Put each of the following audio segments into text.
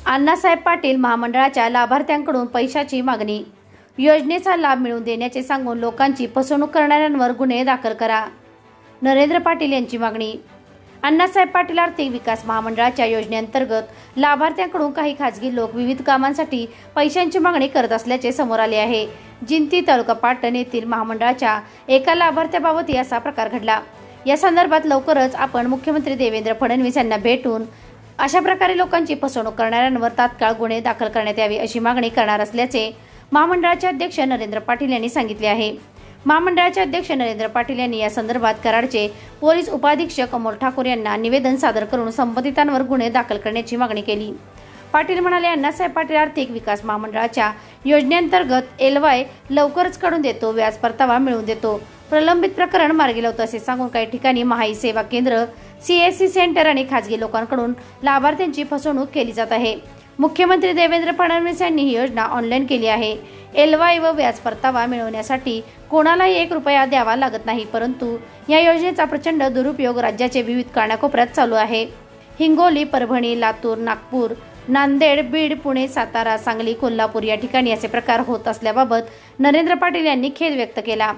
अण्णासाहेब पाटील महामंडळाच्या लाभार्थ्यांकडून पैशाची मागणी। योजनेचा लाभ मिळवून देण्याचे सांगून लोकांची फसवणूक करणाऱ्यांवर गुन्हे दाखल करा। नरेंद्र पाटील यांची मागणी। अण्णासाहेब पाटील आर्थिक विकास महामंडळाच्या योजनेअंतर्गत लाभार्थ्यांकडून काही खासगी लोक विविध कामांसाठी पैशांची मागणी करत असल्याचे समोर आले आहे। जिंती तालुका पाटण येथील महामंडळाच्या एका लाभार्थ्याबाबत असा प्रकार घडला। या संदर्भात लवकरच आपण मुख्यमंत्री देवेंद्र फडणवीस यांना भेटून अशा प्रकारे लोकांची फसवणूक करणाऱ्यांवर तात्काळ गुन्हे दाखल करण्यात यावे अशी मागणी करणार असल्याचे महामंडळाचे अध्यक्ष नरेंद्र पाटील यांनी सांगितले आहे। महामंडळाचे अध्यक्ष नरेंद्र पाटील यांनी या संदर्भात कराडचे पोलीस उपाधीक्षक अमोल ठाकूर यांना निवेदन सादर करून संबंधितांवर गुन्हे दाखल करण्याची मागणी केली। पाटील म्हणाले, अण्णासाहेब पाटील आर्थिक विकास महामंडळाच्या योजनेअंतर्गत LY लवकरच काढून देतो, व्याज परतावा मिळवून देतो, प्रलंबित प्रकरण मार्गी लावतो असे सांगून काही ठिकाणी महाई सेवा केंद्र, CSC सेंटर आणि खासगी लोकांकडून लाभार्थ्यांची फसवणूक केली जात आहे। मुख्यमंत्री देवेंद्र फडणवीस यांनी ही योजना ऑनलाईन केली आहे। LY व व्याज परतावा मिळवण्यासाठी कोणालाही 1 रुपया द्यावा लागत नाही, परंतु या योजनेचा प्रचंड दुरुपयोग राज्याचे विविध कानाकोपऱ्यात चालू आहे। हिंगोली, परभणी, लातूर, नागपूर, नांदेड, बीड, पुणे, सातारा, सांगली, कोल्हापूर या ठिकाणी असे प्रकार होत असल्याबाबत नरेंद्र पाटील यांनी खेद व्यक्त केला।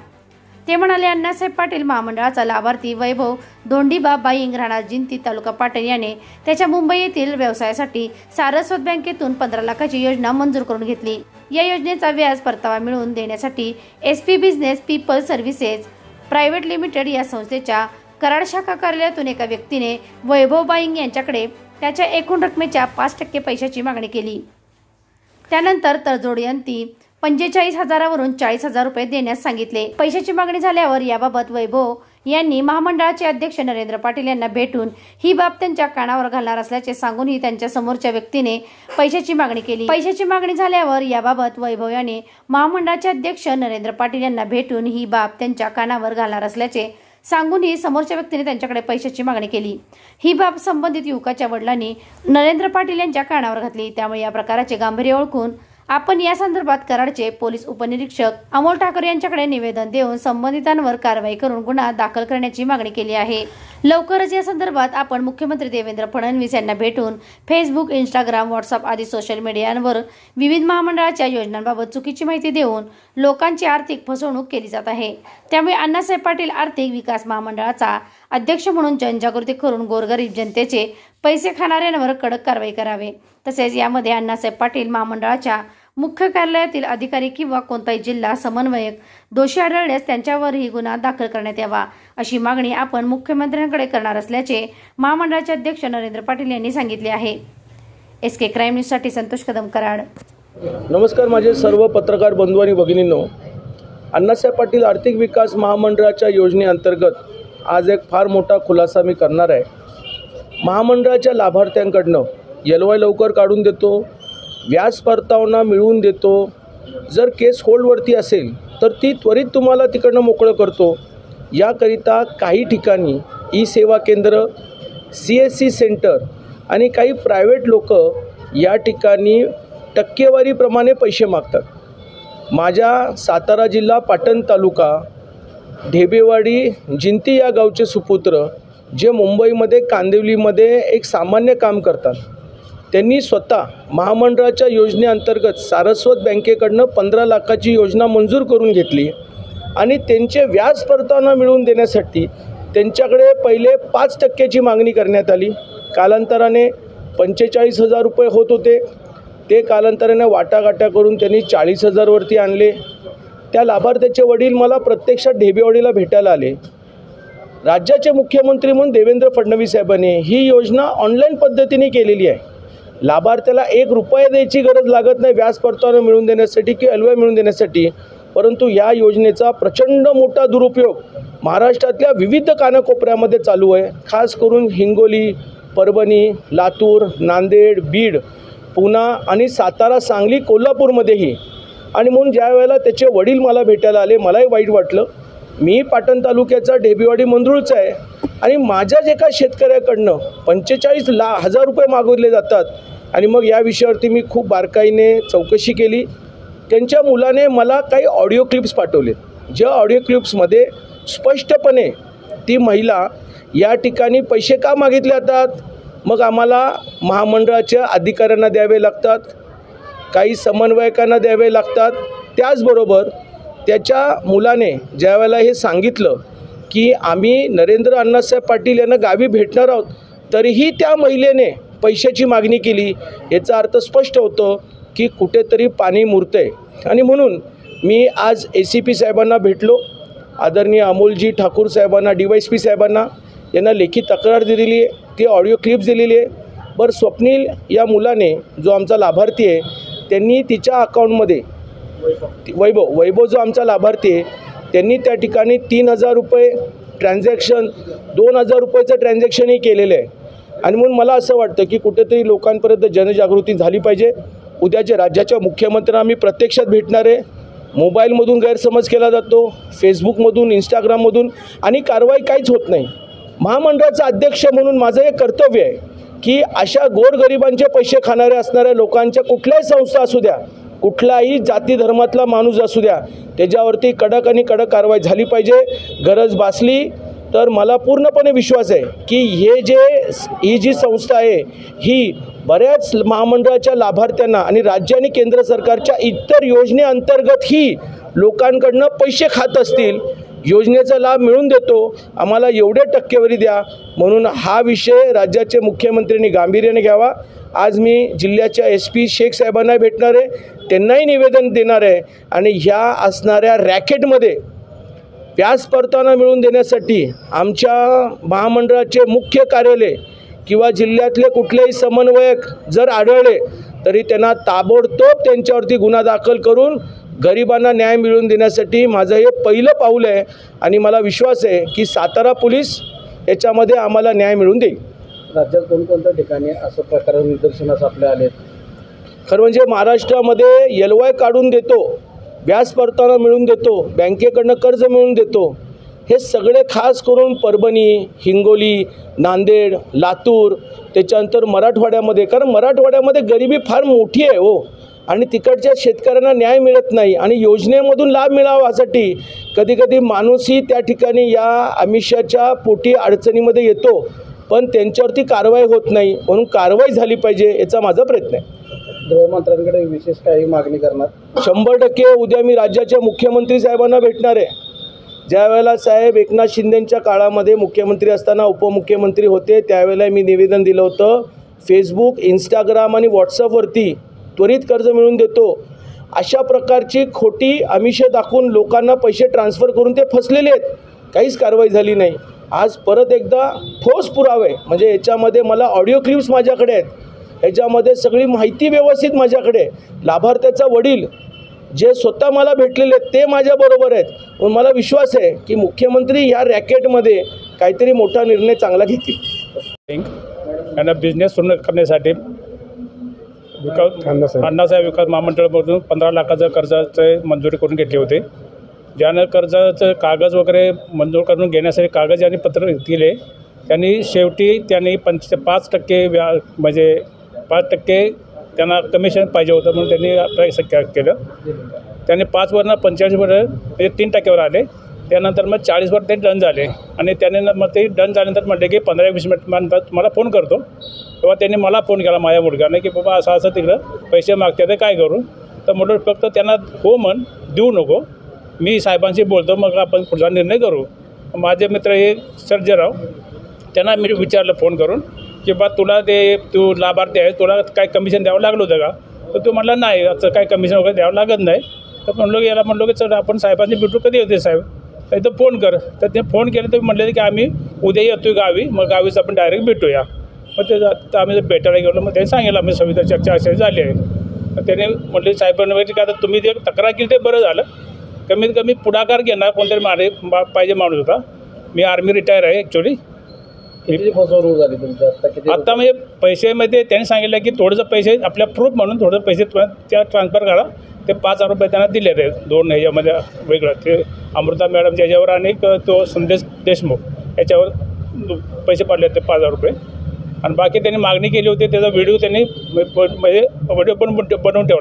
ते म्हणाले, अण्णासाहेब पाटील महामंडळाचा लाभार्थी वैभव धोंडीबा बाईंग राहणार जिंती तालुका पाटण याने त्याच्या मुंबई येथील व्यवसायासाठी सारस्वत बँकेतून 15 लाखाची योजना मंजूर करून घेतली। या योजनेचा व्याज परतावा मिळवून देण्यासाठी SP business people services private limited या संस्थेच्या कराड शाखा कार्यालयातून एका व्यक्तीने वैभव बाईंग यांच्याकडे त्याच्या एकूण रकमेच्या 5% पैशाची मागणी केली। त्यानंतर तडजोडीअंती 45,000 वरून 40,000 रुपये देण्यास सांगितले। पैशाची मागणी झाल्यावर याबाबत वैभव यांनी महामंडळाचे अध्यक्ष नरेंद्र पाटील यांना भेटून ही बाब त्यांच्या कानावर घालणार असल्याचे सांगूनही त्यांच्या समोरच्या व्यक्तीने पैशाची मागणी केली। पैशाची मागणी झाल्यावर याबाबत वैभव यांनी महामंडळाचे अध्यक्ष नरेंद्र पाटील यांना भेटून ही बाब त्यांच्या कानावर घालणार असल्याचे सांगूनही समोरच्या व्यक्तीने त्यांच्याकडे पैशाची मागणी केली। ही बाब संबंधित युवकाच्या वडिलांनी नरेंद्र पाटील यांच्या कानावर घातली। त्यामुळे या प्रकाराचे गांभीर्य ओळखून आपण या संदर्भात कराडचे पोलीस उपनिरीक्षक अमोल ठाकूर यांच्याकडे निवेदन देऊन संबंधितांवर कारवाई करून गुन्हा दाखल करण्याची मागणी केली आहे। लवकरच या संदर्भात आपण मुख्यमंत्री देवेंद्र फडणवीस यांना भेटून फेसबुक, इंस्टाग्राम, व्हॉट्सअप आदी सोशल मीडियावर विविध महामंडळाच्या योजनांबाबत चुकीची माहिती देऊन लोकांची आर्थिक फसवणूक केली जात आहे। त्यामुळे अण्णासाहेब पाटील आर्थिक विकास महामंडळाचा अध्यक्ष म्हणून जनजागृती करून गोरगरीब जनतेचे पैसे खाणाऱ्यांवर कडक कारवाई करावे। तसेच यामध्ये अण्णासाहेब पाटील महामंडळाच्या मुख्य कार्यालयातील अधिकारी किंवा कोणताही जिल्हा समन्वयक दोषी आढळल्यास त्यांच्यावरही गुन्हा दाखल करण्यात यावा अशी मागणी आपण मुख्यमंत्र्यांकडे करणार असल्याचे महामंडळाचे अध्यक्ष नरेंद्र पाटील यांनी सांगितले आहे। SK क्राईम न्यूज साठी संतोष कदम, कराड। नमस्कार माझे सर्व पत्रकार बंधू आणि भगिनींनो, अण्णासाहेब पाटील आर्थिक विकास महामंडळाच्या योजनेअंतर्गत आज एक फार मोठा खुलासा मी करणार आहे। महामंडळाच्या लाभार्थ्यांकडनं LY लवकर काढून देतो, व्याज परतावा मिळवून देतो, जर केस होल्डवरती असेल तर ती त्वरित तुम्हाला तिकडनं मोकळं करतो। याकरिता काही ठिकाणी सेवा केंद्र, CSC सेंटर आणि काही प्रायव्हेट लोक या ठिकाणी टक्केवारीप्रमाणे पैसे मागतात। माझ्या सातारा जिल्हा पाटण तालुका ढेबेवाडी जिंती या गावचे सुपुत्र जे मुंबईमध्ये कांदिवलीमध्ये एक सामान्य काम करतात, त्यांनी स्वतः महामंडळाच्या योजनेअंतर्गत सारस्वत बँकेकडनं 15 लाखाची योजना मंजूर करून घेतली आणि त्यांचे व्याज परतावा मिळवून देण्यासाठी त्यांच्याकडे पहिले 5% मागणी करण्यात आली। कालांतराने 45,000 रुपये होत होते, ते कालांतराने वाटाघाटा करून त्यांनी 40,000 वरती आणले। त्या लाभार्थ्याचे वडील मला प्रत्यक्षात ढेबेवाडीला भेटायला आले। राज्याचे मुख्यमंत्री म्हणून देवेंद्र फडणवीस साहेबांनी ही योजना ऑनलाईन पद्धतीने केलेली आहे। लाभार्थ्याला 1 रुपया द्यायची गरज लागत नाही व्याज परतावा मिळवून देण्यासाठी किंवा LY मिळवून देण्यासाठी, परंतु या योजनेचा प्रचंड मोठा दुरुपयोग महाराष्ट्रातल्या विविध कानाकोपऱ्यामध्ये चालू आहे। खास करून हिंगोली, परभणी, लातूर, नांदेड, बीड, पुणा आणि सातारा, सांगली, कोल्हापूरमध्येही। आणि म्हणून ज्या वेळेला त्याचे वडील मला भेटायला आले मलाही वाईट वाटलं। मी पाटण तालुक्याचा ढेबेवाडी मंजरूळचा आहे आणि माझ्याच एका शेतकऱ्याकडनं 45,000 रुपये मागितले जातात। आणि मग या विषयावरती मी खूप बारकाईने चौकशी केली। त्यांच्या मुलाने मला काही ऑडिओ क्लिप्स पाठवले, ज्या ऑडिओ क्लिप्समध्ये स्पष्टपणे ती महिला या ठिकाणी पैसे का मागितले जातात, मग आम्हाला महामंडळाच्या अधिकाऱ्यांना द्यावे लागतात, काही समन्वयकांना द्यावे लागतात. त्याचबरोबर त्याच्या मुलाने ज्यावेळेला हे सांगितलं की आम्ही नरेंद्र अण्णासाहेब पाटील यांना गावी भेटणार आहोत, तरीही त्या महिलेने पैशाची मागणी केली. याचा अर्थ स्पष्ट होतो की कुठेतरी पाणी मुरतंय. आणि म्हणून मी आज ACP साहेबांना भेटलो, आदरणीय अमोलजी ठाकूर साहेबांना, DYSP साहेबांना, यांना लेखी तक्रार दिलेली आहे, ती ऑडिओ क्लिप्स दिलेली आहे. बरं, स्वप्नील या मुलाने, जो आमचा लाभार्थी आहे, त्यांनी तिच्या अकाउंटमध्ये वैभव जो आमचा लाभार्थी आहे, त्यांनी त्या ठिकाणी 3,000 रुपये ट्रान्झॅक्शन, 2,000 रुपयाचं ट्रान्झॅक्शनही केलेलं आहे. आणि म्हणून मला असं वाटतं की कुठेतरी लोकांपर्यंत जनजागृती झाली पाहिजे. उद्याच्या राज्याच्या मुख्यमंत्र्यांना मी प्रत्यक्षात भेटणार आहे. मोबाईलमधून गैरसमज केला जातो, फेसबुकमधून, इंस्टाग्राममधून, आणि कारवाई काहीच होत नाही. महामंडळाचा अध्यक्ष म्हणून माझं हे कर्तव्य आहे की अशा गोरगरिबांचे पैसे खाणाऱ्या असणाऱ्या लोकांच्या कुठल्याही संस्था असू द्या, कुठलाही जाती धर्मातला माणूस असू द्या, त्याच्यावरती कडक आणि कडक कारवाई झाली पाहिजे. गरज भासली तर मला पूर्णपणे विश्वास आहे की ही जी संस्था आहे ही बऱ्याच महामंडळाच्या लाभार्थ्यांना आणि राज्य आणि केंद्र सरकारच्या इतर योजनेअंतर्गत ही लोकांकडनं पैसे खात असतील. योजनेचा लाभ मिळून देतो, आम्हाला एवढे टक्केवारी द्या. म्हणून हा विषय राज्याचे मुख्यमंत्र्यांनी गांभीर्याने घ्यावा. आज मी जिल्ह्याच्या SP शेख साहेबांना भेटणार आहे, त्यांनाही निवेदन देणार आहे. आणि ह्या असणाऱ्या रॅकेटमध्ये व्याज परतावा मिळवून देण्यासाठी आमच्या महामंडळाचे मुख्य कार्यालय किंवा जिल्ह्यातले कुठलेही समन्वयक जर आढळले तरी त्यांना ताबडतोब त्यांच्यावरती गुन्हा दाखल करून गरिबांना न्याय मिळवून देण्यासाठी माझं हे पहिलं पाऊल आहे. आणि मला विश्वास आहे की सातारा पोलीस याच्यामध्ये आम्हाला न्याय मिळवून देईल. राज्यात कोणकोणत्या ठिकाणी असं प्रकार निदर्शनास आपल्या आले? खरं म्हणजे महाराष्ट्रामध्ये LY काढून देतो, व्याज परतावा मिळवून देतो, बँकेकडनं कर्ज मिळवून देतो, हे सगळे खास करून परभणी, हिंगोली, नांदेड, लातूर, त्याच्यानंतर मराठवाड्यामध्ये. कारण मराठवाड्यामध्ये गरिबी फार मोठी आहे हो, आणि तिकडच्या शेतकऱ्यांना न्याय मिळत नाही. आणि योजनेमधून लाभ मिळावा यासाठी कधीकधी माणूसही त्या ठिकाणी या आमिषाच्या पोटी अडचणीमध्ये येतो, पण त्यांच्यावरती कारवाई होत नाही. म्हणून कारवाई झाली पाहिजे, याचा माझा प्रयत्न आहे. गृहमंत्र्यांकडे विशेष काही मागणी करणार? 100% उद्या मी राज्याच्या मुख्यमंत्री साहेबांना भेटणार आहे. ज्या वेळेला साहेब एकनाथ शिंदेंच्या काळामध्ये मुख्यमंत्री असताना उपमुख्यमंत्री होते, त्यावेळेला मी निवेदन दिलं होतं, फेसबुक, इंस्टाग्राम आणि व्हॉट्सअपवरती त्वरित कर्ज मिळवून देतो, अशा प्रकारची खोटी आमिषे दाखवून लोकांना पैसे ट्रान्सफर करून ते फसलेले आहेत. काहीच कारवाई झाली नाही. आज परत एकदा ठोस पुरावे, म्हणजे याच्यामध्ये मला ऑडिओ क्लिप्स माझ्याकडे आहेत, याच्यामध्ये सगळी माहिती व्यवस्थित माझ्याकडे. लाभार्थ्याचा वडील जे स्वतः मला भेटलेले आहेत ते माझ्याबरोबर आहेत. म्हणून मला विश्वास आहे की मुख्यमंत्री ह्या रॅकेटमध्ये काहीतरी मोठा निर्णय चांगला घेतील. यांना बिझनेस सुरू करण्यासाठी अण्णासाहेब विकास महामंडळामधून 15 लाखाचं कर्जाचे मंजुरी करून घेतले होते. ज्यानं कर्जाचं कागद वगैरे मंजूर करून घेण्यासाठी कागद आणि पत्र दिले, त्यांनी शेवटी 5% म्हणजे 5% त्यांना कमिशन पाहिजे होतं, म्हणून त्यांनी असं केलं. त्यांनी 5वरनं 45वर म्हणजे 3% आले. त्यानंतर मग 40वर ते डन झाले. आणि त्याने मग ते डन झाल्यानंतर म्हटले की 15-20 मिनिट तुम्हाला फोन करतो. तेव्हा त्यांनी मला फोन केला माझ्या मुलगाने की बाबा असं असं तिकडं पैसे मागते, तर काय करू? तर म्हटलं फक्त त्यांना हो म्हण, देऊ नको, मी साहेबांशी बोलतो, मग आपण पुढचा निर्णय करू. माझे मित्र हे सर्जेराव, त्यांना मी विचारलं फोन करून की बा तू लाभार्थी आहे, तुला काय कमिशन द्यावं लागलं होतं का? तर तो म्हटला नाही, असं काय कमिशन वगैरे द्यावं लागत नाही. तर म्हणलो की चल आपण साहेबांनी भेटू, कधी होते साहेब? तर इथं फोन कर. तर ते फोन केलं तर म्हटले की आम्ही उद्या येतो गावी, मग गावीच आपण डायरेक्ट भेटूया. मग ते आम्ही भेटायला गेलो, मग त्यांनी सांगितलं आम्ही सविधा चर्चा अशी झाली आहे. मग त्याने म्हटले साहेबांना की आता तुम्ही जे तक्रार केली ते बरं झालं, कमीत कमी पुढाकार घेणार कोणतरी पाहिजे माणूस होता. मी आर्मी रिटायर आहे ॲक्च्युली. किती फसवणूक झाली तुमच्या आत्ता म्हणजे पैसेमध्ये त्यांनी सांगितलं की थोडंसं पैसे आपल्या प्रूफ म्हणून थोडं पैसे त्या ट्रान्सफर करा. ते 5,000 रुपये त्यांना दिले ते 2 ह्याच्यामध्ये वेगळं, ते अमृता मॅडमच्या ह्याच्यावर आणि तो संदेश देशमुख याच्यावर पैसे पडले ते 5,000 रुपये. आणि बाकी त्यांनी मागणी केली होती, त्याचा व्हिडिओ त्यांनी म्हणजे व्हिडिओ पण बनवून ठेवला.